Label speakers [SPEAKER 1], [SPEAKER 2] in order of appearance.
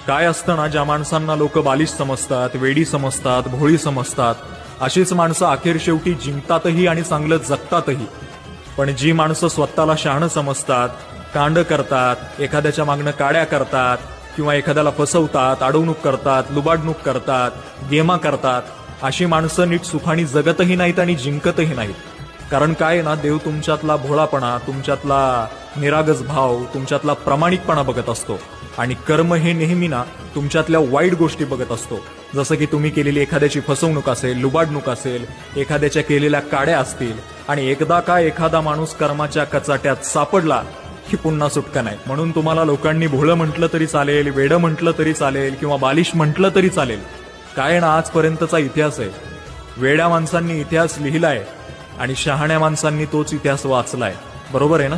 [SPEAKER 1] काय असतं ना, ज्या माणसांना लोक बालिश समजतात, वेडी समजतात, भोळी समजतात, अशीच माणसं अखेर शेवटी जिंकतातही आणि चांगलं जगतातही. पण जी माणसं स्वतःला शहाणं समजतात, कांड करतात, एखाद्याच्या मागणं काड्या करतात किंवा एखाद्याला फसवतात, अडवणूक करतात, लुबाडणूक करतात, गेमा करतात, अशी माणसं नीट सुखाने जगतही नाहीत आणि जिंकतही नाहीत. कारण काय आहे ना, देव तुमच्यातला भोळापणा, तुमच्यातला निरागस भाव, तुमच्यातला प्रामाणिकपणा बघत असतो आणि कर्म हे नेहमी ना तुमच्यातल्या वाईट गोष्टी बघत असतो. जसं की तुम्ही केलेली एखाद्याची फसवणूक असेल, लुबाडणूक असेल, एखाद्याच्या केलेल्या काड्या असतील, आणि एकदा का एखादा माणूस कर्माच्या कचाट्यात सापडला की पुन्हा सुटका नाही. म्हणून तुम्हाला लोकांनी भोळं म्हटलं तरी चालेल, वेडं म्हटलं तरी चालेल किंवा बालिश म्हटलं तरी चालेल. काय ना, आजपर्यंतचा इतिहास आहे. वेड्या माणसांनी इतिहास लिहिलाय आणि शहाण्या माणसांनी तोच इतिहास वाचलाय. बरोबर आहे ना?